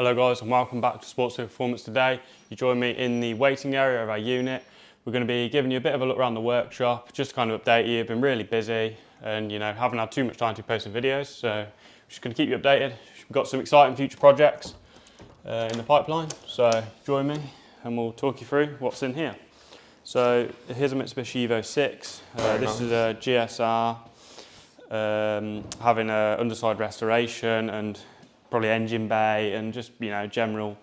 Hello guys and welcome back to Sports Vehicle Performance. Today you join me in the waiting area of our unit. We're going to be giving you a bit of a look around the workshop, just to kind of update you. Been really busy and haven't had too much time to post some videos, so we're just going to keep you updated. We've got some exciting future projects in the pipeline, so join me and we'll talk you through what's in here. So here's a Mitsubishi Evo 6. This is a GSR having an underside restoration and probably engine bay and just general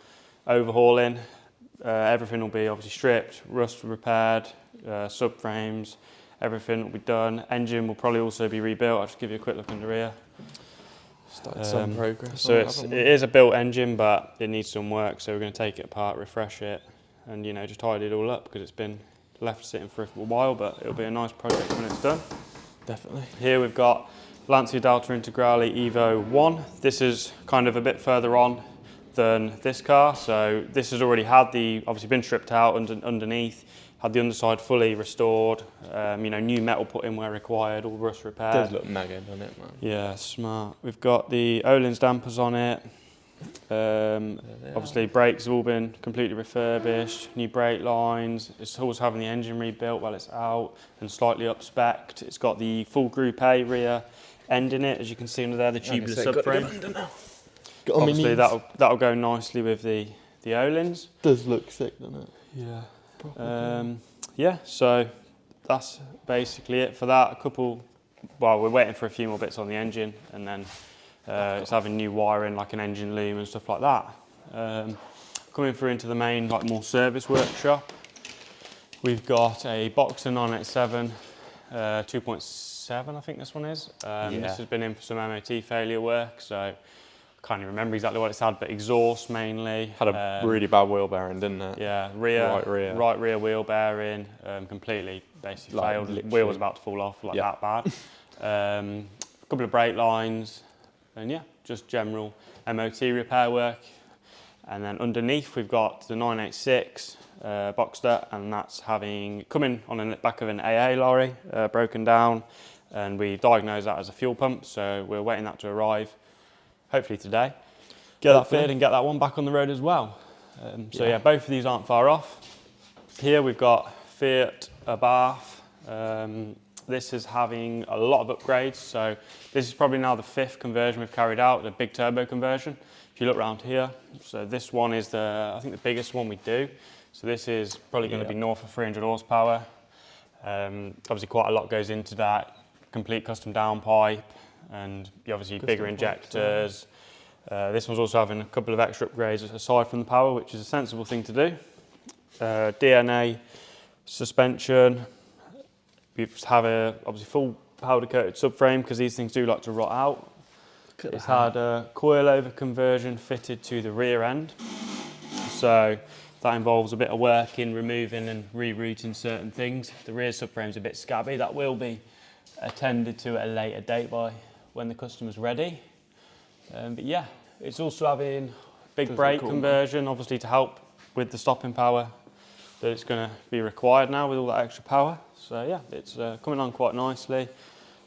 overhauling. Everything will be obviously stripped, rust repaired, subframes, everything will be done. Engine will probably also be rebuilt. I'll just give you a quick look under here. Started some progress. So it is a built engine, but it needs some work. So we're going to take it apart, refresh it, and just tidy it all up because it's been left sitting for a while. But it'll be a nice project when it's done. Definitely. Here we've got Lancia Delta Integrale Evo 1. This is kind of a bit further on than this car. So this has already had obviously been stripped out underneath, had the underside fully restored, new metal put in where required, all rust repaired. It does look mega, doesn't it, man? Yeah, smart. We've got the Öhlins dampers on it. Obviously brakes have all been completely refurbished, new brake lines. It's also having the engine rebuilt while it's out and slightly up-spec'd. It's got the full Group A rear end in it, as you can see under there, the tubular subframe. Obviously that'll go nicely with the Öhlins. Does look sick, doesn't it? Yeah. Yeah, so that's basically it for that. We're waiting for a few more bits on the engine, and then it's having new wiring like an engine loom and stuff like that. Coming through into the main more service workshop, we've got a Boxer 987 2.7, I think this one is. This has been in for some MOT failure work, so I can't even remember exactly what it's had, but exhaust mainly. Had a really bad wheel bearing, didn't it? Yeah, right rear wheel bearing, completely basically failed. The wheel was about to fall off, that bad. A couple of brake lines, and yeah, just general MOT repair work. And then underneath we've got the 986 Boxster, and that's coming on the back of an AA lorry, broken down, and we diagnosed that as a fuel pump, so we're waiting that to arrive, hopefully today. Get that fitted and get that one back on the road as well. So yeah, both of these aren't far off. Here we've got Fiat Abarth. This is having a lot of upgrades, so this is probably now the 5th conversion we've carried out, the big turbo conversion. If you look around here, so this one is I think the biggest one we do. So this is probably going to be north of 300 horsepower. Obviously quite a lot goes into that, complete custom downpipe, and obviously bigger injectors. This one's also having a couple of extra upgrades aside from the power, which is a sensible thing to do. DNA suspension. We have obviously full powder coated subframe because these things do like to rot out. It's had a coilover conversion fitted to the rear end. So that involves a bit of work in removing and rerouting certain things. The rear subframe's a bit scabby. That will be attended to at a later date by when the customer's ready. But yeah, it's also having big brake conversion, obviously to help with the stopping power that it's going to be required now with all that extra power. So yeah, it's coming on quite nicely.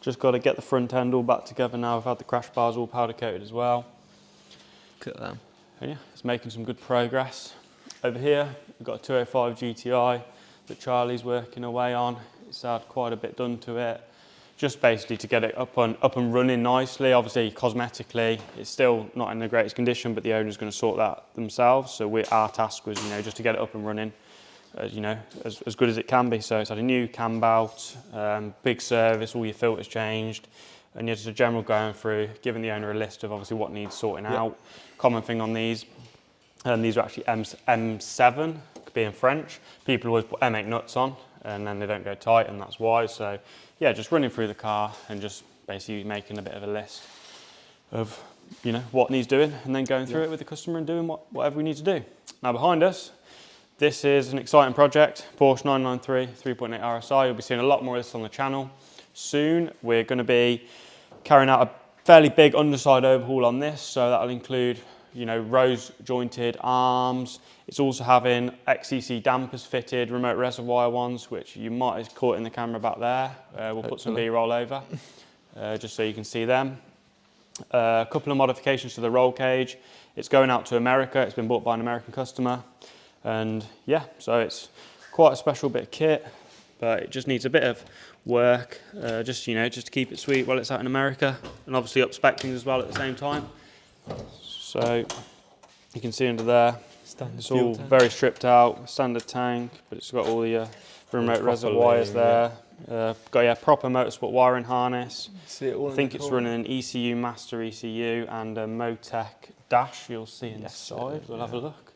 Just got to get the front end all back together now. We've had the crash bars all powder coated as well. Look at them. And yeah, it's making some good progress. Over here, we've got a 205 GTI that Charlie's working away on. It's had quite a bit done to it, just basically to get it up and running nicely. Obviously, cosmetically, it's still not in the greatest condition, but the owner's going to sort that themselves. So our task was, just to get it up and running, as good as it can be. So it's had a new cam belt, big service, all your filters changed, and just a general going through, giving the owner a list of obviously what needs sorting out. Common thing on these, and these are actually M7, being French. People always put M8 nuts on, and then they don't go tight, and that's why. So yeah, just running through the car and just basically making a bit of a list of what needs doing, and then going through it with the customer and doing whatever we need to do. Now behind us, this is an exciting project, Porsche 993 3.8 RSI. You'll be seeing a lot more of this on the channel soon. We're going to be carrying out a fairly big underside overhaul on this, so that'll include rose jointed arms. It's also having XCC dampers fitted, remote reservoir ones, which you might have caught in the camera back there. We'll put some B-roll over, just so you can see them. A couple of modifications to the roll cage. It's going out to America. It's been bought by an American customer. And yeah, so it's quite a special bit of kit, but it just needs a bit of work, just to keep it sweet while it's out in America, and obviously up-spec things as well at the same time. So you can see under there, it's all very stripped out, standard tank, but it's got all the remote reservoirs there. Got proper motorsport wiring harness. I think it's running an ECU master ECU and a Motec dash. You'll see inside. We'll have a look.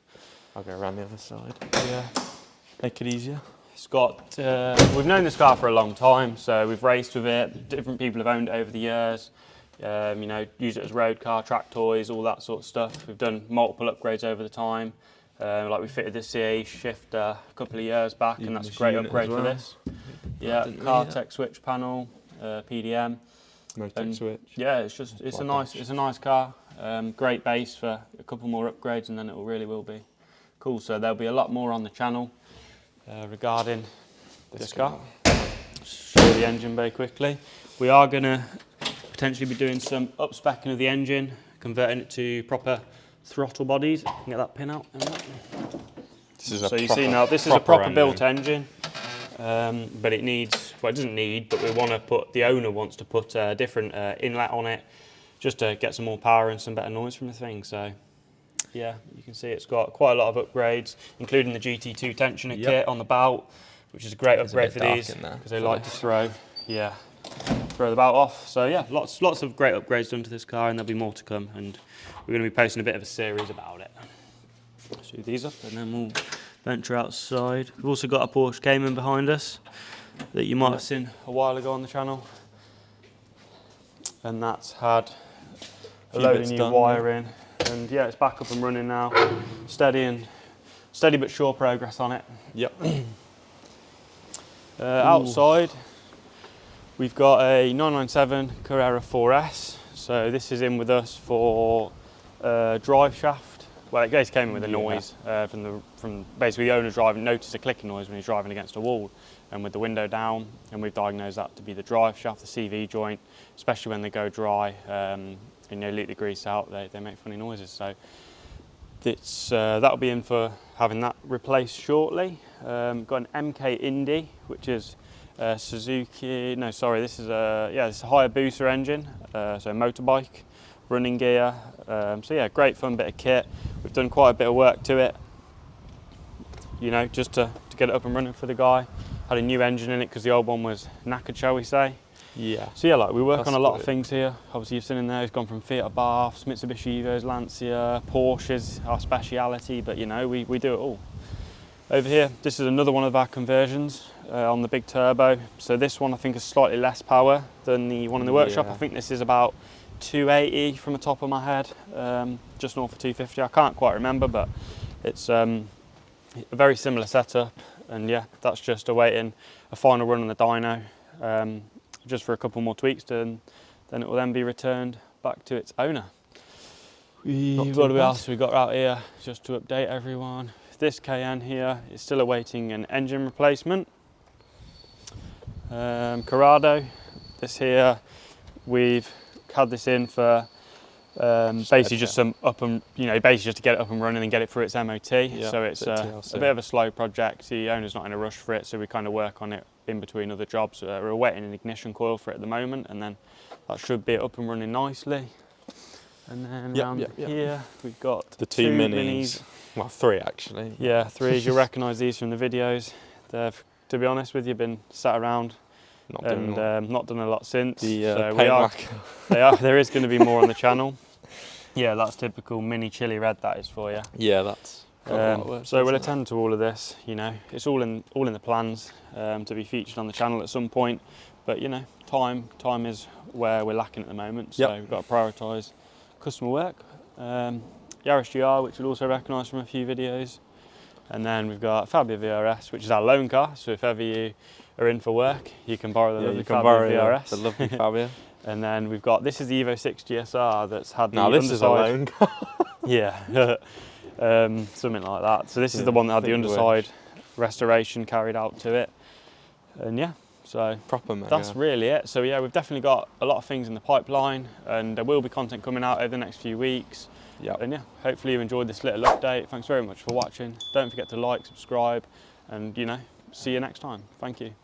I'll go around the other side. Yeah, make it easier. It's got. We've known this car for a long time, so we've raced with it. Different people have owned it over the years. Use it as road car, track toys, all that sort of stuff. We've done multiple upgrades over the time. Like we fitted the CAE shifter a couple of years back, and that's a great upgrade for this. Yeah, CarTech switch panel, PDM. Motec switch. Yeah, it's a nice car. Great base for a couple more upgrades, and then it really will be cool. So there'll be a lot more on the channel regarding this car. Show the engine bay quickly. We are going to potentially be doing some up-specking of the engine, converting it to proper throttle bodies. You can get that pin out. So you see now, this is a proper built engine, but it needs, well, it doesn't need, but the owner wants to put a different inlet on it, just to get some more power and some better noise from the thing. So yeah, you can see it's got quite a lot of upgrades, including the GT2 tensioner kit on the bout, which is a great upgrade for these, because they like to throw the bout off. So yeah, lots of great upgrades done to this car, and there'll be more to come, and we're going to be posting a bit of a series about it. So these up, and then we'll venture outside. We've also got a Porsche Cayman behind us that you might have seen a while ago on the channel, and that's had a load of new wiring, and yeah, it's back up and running now. Steady but sure progress on it. Yep. Outside, we've got a 997 Carrera 4S. So this is in with us for drive shaft. Well, it basically came in with a noise from basically the owner driving, noticed a clicking noise when he's driving against a wall, and with the window down, and we've diagnosed that to be the drive shaft, the CV joint, especially when they go dry, leak the grease out, they make funny noises. So it's that'll be in for having that replaced shortly. Got an MK Indy, which is Suzuki. No, sorry, this is a Hayabusa engine, so motorbike, running gear. So yeah, great fun bit of kit. We've done quite a bit of work to it, just to get it up and running for the guy. Had a new engine in it because the old one was knackered, shall we say. Yeah. So yeah, we work on a lot of things here. Obviously you've seen in there, it's gone from Fiat Abarths, Mitsubishi Evos, Lancia, Porsche's our speciality, but we do it all. Over here, this is another one of our conversions on the big turbo. So this one I think is slightly less power than the one in the workshop. I think this is about 280 from the top of my head, just north of 250. I can't quite remember, but it's a very similar setup. And yeah, that's just awaiting a final run on the dyno, just for a couple more tweaks, and then it will then be returned back to its owner. What else we got out here, just to update everyone? This Cayenne here is still awaiting an engine replacement. Corrado, this here, we've had this in for basically just some basically just to get it up and running and get it through its MOT. So it's a bit of a slow project. The owner's not in a rush for it, so we kind of work on it in between other jobs. We're waiting an ignition coil for it at the moment, and then that should be up and running nicely. And then here we've got the two minis. Well, three actually. Yeah, three. You'll recognise these from the videos. They've, to be honest with you, been sat around not done a lot since. There is going to be more on the channel. Yeah, that's typical mini chili red, that is for you. Yeah, that's. So we'll attend to all of this. It's all in the plans to be featured on the channel at some point. But time is where we're lacking at the moment. So we've got to prioritise customer work. Yaris GR, which you'll also recognise from a few videos. And then we've got Fabia VRS, which is our loan car. So if ever you are in for work, you can borrow the lovely Fabia VRS. The lovely Fabia. And then we've got, this is the Evo 6 GSR that's had the underside. This is a loan car. Yeah, something like that. So this is the one that had the underside restoration carried out to it. And yeah, So proper mega. That's really it. So yeah, we've definitely got a lot of things in the pipeline, and there will be content coming out over the next few weeks. Yeah. And yeah, hopefully you enjoyed this little update. Thanks very much for watching. Don't forget to like, subscribe, and see you next time. Thank you.